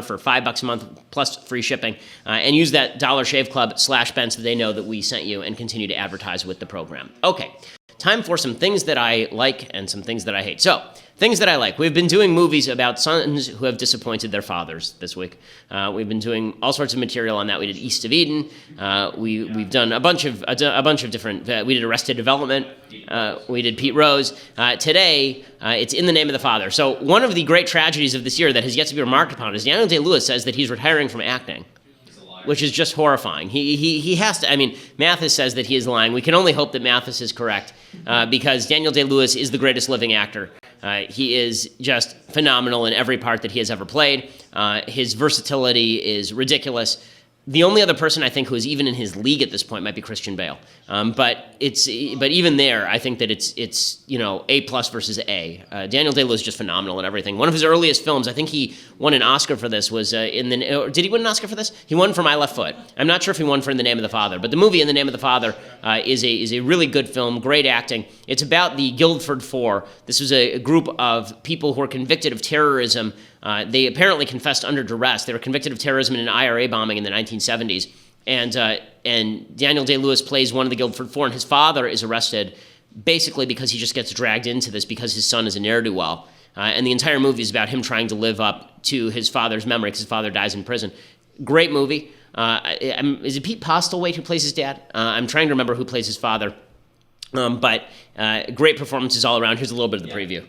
for $5 a month plus free shipping. And use that Dollar Shave Club /Ben so they know that we sent you and continue to advertise with the program. Okay, time for some things that I like and some things that I hate. So, things that I like. We've been doing movies about sons who have disappointed their fathers this week. We've been doing all sorts of material on that. We did East of Eden. We've done a bunch of different. We did Arrested Development. We did Pete Rose. Today, it's In the Name of the Father. So one of the great tragedies of this year that has yet to be remarked upon is Daniel Day-Lewis says that he's retiring from acting, which is just horrifying. He has to. I mean, Mathis says that he is lying. We can only hope that Mathis is correct because Daniel Day-Lewis is the greatest living actor. He is just phenomenal in every part that he has ever played. His versatility is ridiculous. The only other person I think who is even in his league at this point might be Christian Bale. But even there, I think that it's A+ versus A. Daniel Day-Lewis is just phenomenal in everything. One of his earliest films, I think he won an Oscar for this, was did he win an Oscar for this? He won for My Left Foot. I'm not sure if he won for In the Name of the Father, but the movie In the Name of the Father is a really good film, great acting. It's about the Guildford Four. This was a group of people who were convicted of terrorism. They apparently confessed under duress. They were convicted of terrorism in an IRA bombing in the 1970s. And Daniel Day-Lewis plays one of the Guildford Four, and his father is arrested basically because he just gets dragged into this because his son is a ne'er-do-well. And the entire movie is about him trying to live up to his father's memory because his father dies in prison. Great movie. Is it Pete Postlethwaite who plays his dad? I'm trying to remember who plays his father. But great performances all around. Here's a little bit of the preview.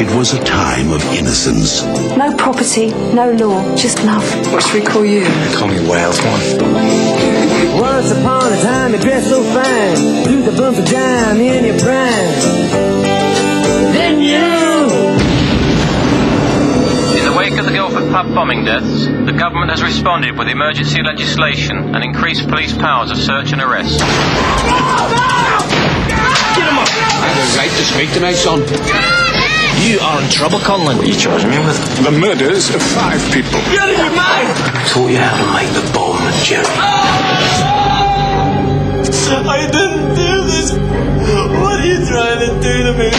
It was a time of innocence. No property, no law, just love. What should we call you? Call me Wales Wife. Once upon a time, you dressed so fine. Do the bumper dime in your prime. Then you. In the wake of the Guildford pub bombing deaths, the government has responded with emergency legislation and increased police powers of search and arrest. Get him up! I have the right to speak tonight, son. You are in trouble, Conlon. What are you charging me with? The murders of 5 people. You're out of your mind! I taught you how to make the bomb, Jerry. I didn't do this. What are you trying to do to me?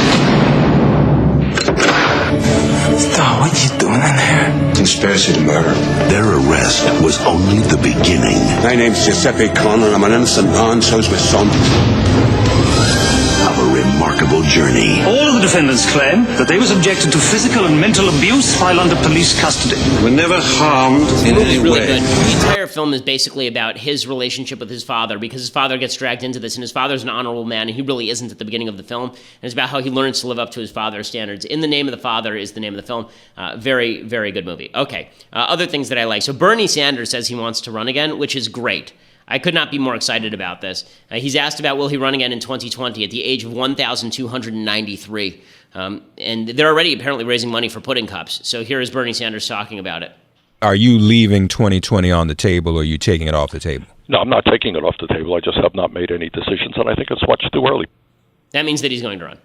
Stop, what are you doing in here? Conspiracy to murder. Their arrest was only the beginning. My name's Giuseppe Connor. I'm an innocent man, so's my son. Of a remarkable journey. All of the defendants claim that they were subjected to physical and mental abuse while under police custody. We're never harmed in any really way. good. The entire film is basically about his relationship with his father, because his father gets dragged into this, and his father's an honorable man, and he really isn't at the beginning of the film. And it's about how he learns to live up to his father's standards. In the Name of the Father is the name of the film. Very, very good movie. Okay, other things that I like. So Bernie Sanders says he wants to run again, which is great. I could not be more excited about this. He's asked about will he run again in 2020 at the age of 1,293. And they're already apparently raising money for pudding cups. So here is Bernie Sanders talking about it. Are you leaving 2020 on the table, or are you taking it off the table? No, I'm not taking it off the table. I just have not made any decisions, and I think it's much too early. That means that he's going to run.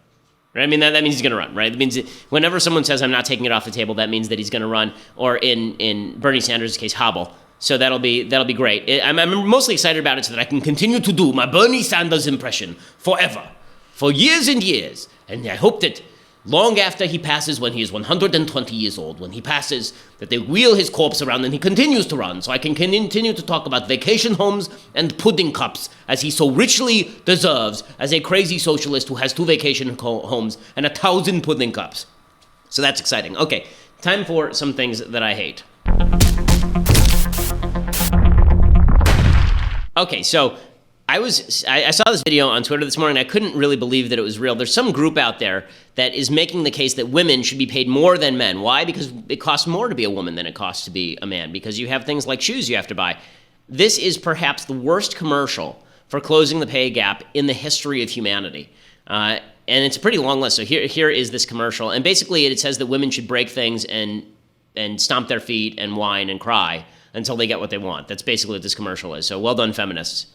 Right? I mean, that means he's going to run, right? That means whenever someone says I'm not taking it off the table, that means that he's going to run, or in Bernie Sanders' case, hobble. So that'll be great. I'm mostly excited about it so that I can continue to do my Bernie Sanders impression forever, for years and years. And I hope that long after he passes, when he is 120 years old, when he passes, that they wheel his corpse around and he continues to run, so I can continue to talk about vacation homes and pudding cups, as he so richly deserves as a crazy socialist who has 2 vacation homes and 1,000 pudding cups. So that's exciting. Okay, time for some things that I hate. Okay, so I saw this video on Twitter this morning. I couldn't really believe that it was real. There's some group out there that is making the case that women should be paid more than men. Why? Because it costs more to be a woman than it costs to be a man, because you have things like shoes you have to buy. This is perhaps the worst commercial for closing the pay gap in the history of humanity. And it's a pretty long list. So here is this commercial. And basically it says that women should break things and stomp their feet and whine and cry until they get what they want. That's basically what this commercial is. So well done, feminists.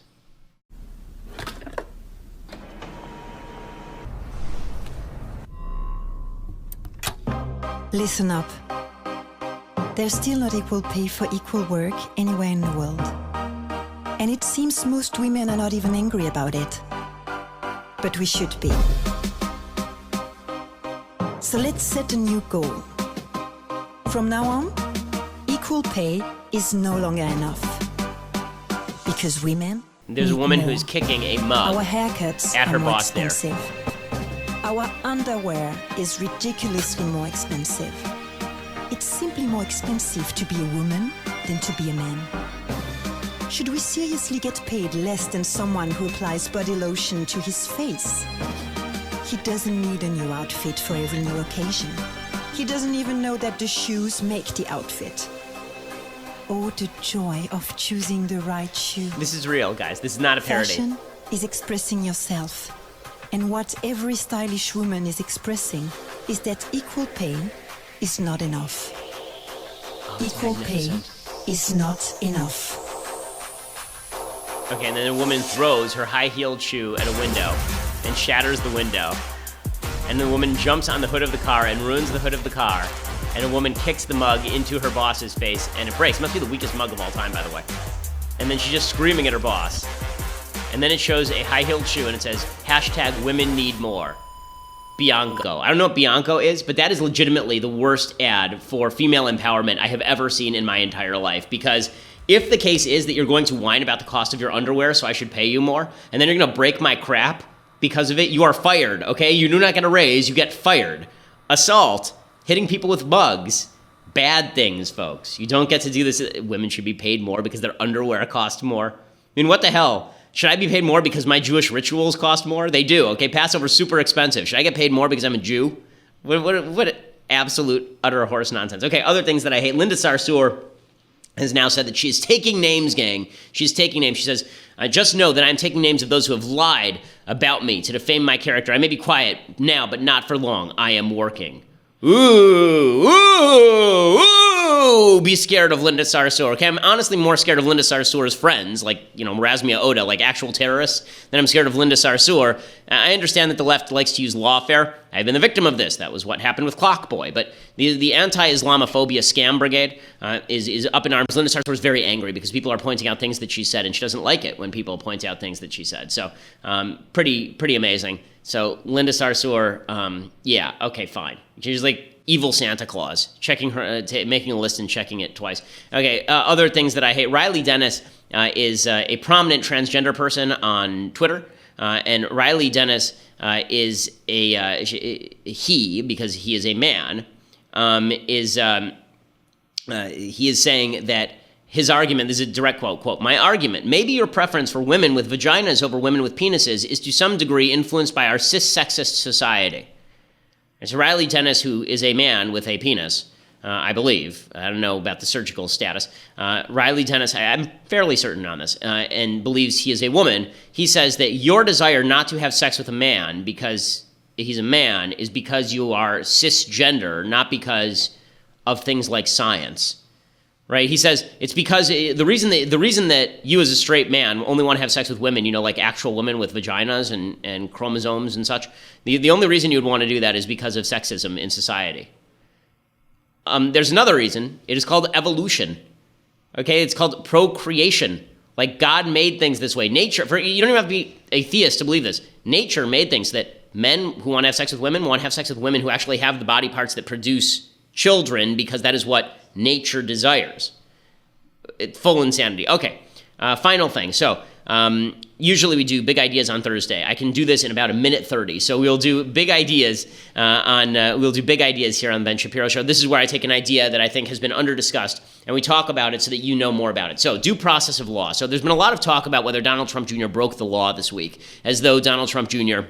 Listen up. There's still not equal pay for equal work anywhere in the world. And it seems most women are not even angry about it. But we should be. So let's set a new goal. From now on, equal pay is no longer enough. Because women There's a woman who's kicking a mug Our haircuts at her are more boss expensive. Our underwear is ridiculously more expensive. It's simply more expensive to be a woman than to be a man. Should we seriously get paid less than someone who applies body lotion to his face? He doesn't need a new outfit for every new occasion. He doesn't even know that the shoes make the outfit. Oh, the joy of choosing the right shoe. This is real, guys. This is not a parody. Fashion is expressing yourself. And what every stylish woman is expressing is that equal pay is not enough. Equal pay is not enough. Okay, and then a woman throws her high-heeled shoe at a window and shatters the window. And the woman jumps on the hood of the car and ruins the hood of the car. And a woman kicks the mug into her boss's face and it breaks. It must be the weakest mug of all time, by the way. And then she's just screaming at her boss. And then it shows a high-heeled shoe and it says, #WomenNeedMore. Bianco. I don't know what Bianco is, but that is legitimately the worst ad for female empowerment I have ever seen in my entire life. Because if the case is that you're going to whine about the cost of your underwear, so I should pay you more, and then you're going to break my crap because of it, you are fired, okay? You do not get a raise, you get fired. Assault, hitting people with mugs, bad things, folks. You don't get to do this. Women should be paid more because their underwear costs more. I mean, what the hell? Should I be paid more because my Jewish rituals cost more? They do, okay? Passover's super expensive. Should I get paid more because I'm a Jew? What absolute, utter horse nonsense. Okay, other things that I hate. Linda Sarsour has now said that she is taking names, gang. She's taking names. She says, I just know that I'm taking names of those who have lied about me to defame my character. I may be quiet now, but not for long. I am working. Ooh, ooh, ooh, be scared of Linda Sarsour. Okay, I'm honestly more scared of Linda Sarsour's friends, like, Razmia Oda, like actual terrorists, than I'm scared of Linda Sarsour. I understand that the left likes to use lawfare. I've been the victim of this. That was what happened with Clockboy. But the anti-Islamophobia scam brigade is up in arms. Linda Sarsour is very angry because people are pointing out things that she said, and she doesn't like it when people point out things that she said. So pretty amazing. So Linda Sarsour, yeah, okay, fine. She's like evil Santa Claus, checking her, making a list and checking it twice. Okay, other things that I hate. Riley Dennis is a prominent transgender person on Twitter, and Riley Dennis is he, because he is a man, he is saying that his argument, this is a direct quote, my argument, maybe your preference for women with vaginas over women with penises is to some degree influenced by our cis-sexist society. It's Riley Dennis, who is a man with a penis, I believe. I don't know about the surgical status. Riley Dennis, I'm fairly certain on this, and believes he is a woman. He says that your desire not to have sex with a man because he's a man is because you are cisgender, not because of things like science. Right? He says it's because the reason that you as a straight man only want to have sex with women, like actual women with vaginas and chromosomes and such, the only reason you would want to do that is because of sexism in society. There's another reason. It is called evolution. Okay? It's called procreation. Like God made things this way. Nature, you don't even have to be a theist to believe this. Nature made things that men who want to have sex with women want to have sex with women who actually have the body parts that produce children, because that is what nature desires. Full insanity. Okay, final thing. So usually we do big ideas on Thursday. I can do this in about a minute 30. So we'll do big ideas here on the Ben Shapiro Show. This is where I take an idea that I think has been under-discussed, and we talk about it so that you know more about it. So due process of law. So there's been a lot of talk about whether Donald Trump Jr. broke the law this week, as though Donald Trump Jr.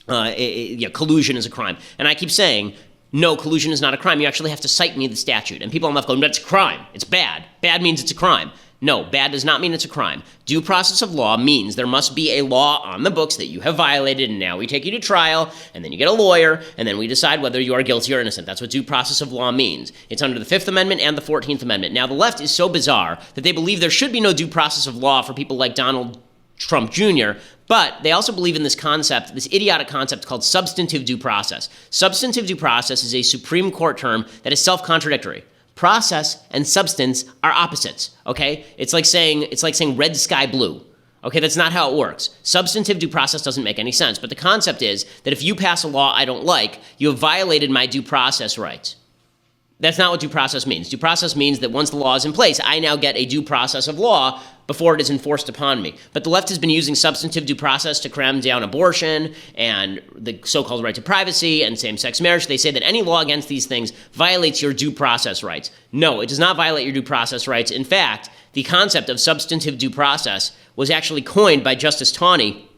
Collusion is a crime. And I keep saying, no, collusion is not a crime. You actually have to cite me the statute. And people on the left go, that's a crime. It's bad. Bad means it's a crime. No, bad does not mean it's a crime. Due process of law means there must be a law on the books that you have violated, and now we take you to trial, and then you get a lawyer, and then we decide whether you are guilty or innocent. That's what due process of law means. It's under the Fifth Amendment and the 14th Amendment. Now, the left is so bizarre that they believe there should be no due process of law for people like Donald Trump Jr., but they also believe in this concept, this idiotic concept called substantive due process. Substantive due process is a Supreme Court term that is self-contradictory. Process and substance are opposites, okay? It's like saying red sky blue. Okay, that's not how it works. Substantive due process doesn't make any sense, but the concept is that if you pass a law I don't like, you have violated my due process rights. That's not what due process means. Due process means that once the law is in place, I now get a due process of law before it is enforced upon me. But the left has been using substantive due process to cram down abortion and the so-called right to privacy and same-sex marriage. They say that any law against these things violates your due process rights. No, it does not violate your due process rights. In fact, the concept of substantive due process was actually coined by Justice Taney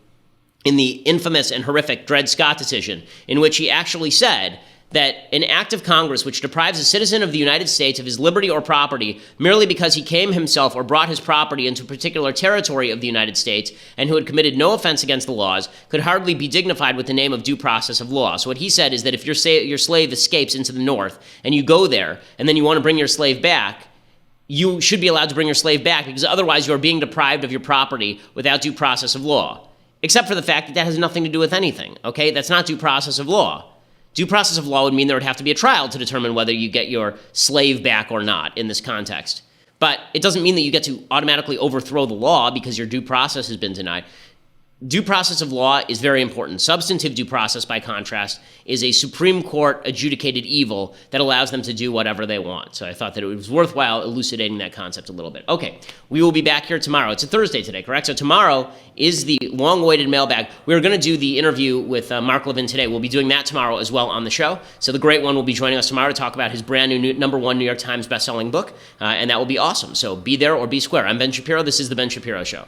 in the infamous and horrific Dred Scott decision, in which he actually said that an act of Congress which deprives a citizen of the United States of his liberty or property merely because he came himself or brought his property into a particular territory of the United States and who had committed no offense against the laws could hardly be dignified with the name of due process of law. So what he said is that if your slave escapes into the North and you go there and then you want to bring your slave back, you should be allowed to bring your slave back because otherwise you're being deprived of your property without due process of law. Except for the fact that that has nothing to do with anything, okay? That's not due process of law. Due process of law would mean there would have to be a trial to determine whether you get your slave back or not in this context. But it doesn't mean that you get to automatically overthrow the law because your due process has been denied. Due process of law is very important. Substantive due process, by contrast, is a Supreme Court adjudicated evil that allows them to do whatever they want. So I thought that it was worthwhile elucidating that concept a little bit. Okay, we will be back here tomorrow. It's a Thursday today, correct? So tomorrow is the long-awaited mailbag. We're going to do the interview with Mark Levin today. We'll be doing that tomorrow as well on the show. So the Great One will be joining us tomorrow to talk about his brand new #1 New York Times bestselling book, and that will be awesome. So be there or be square. I'm Ben Shapiro. This is The Ben Shapiro Show.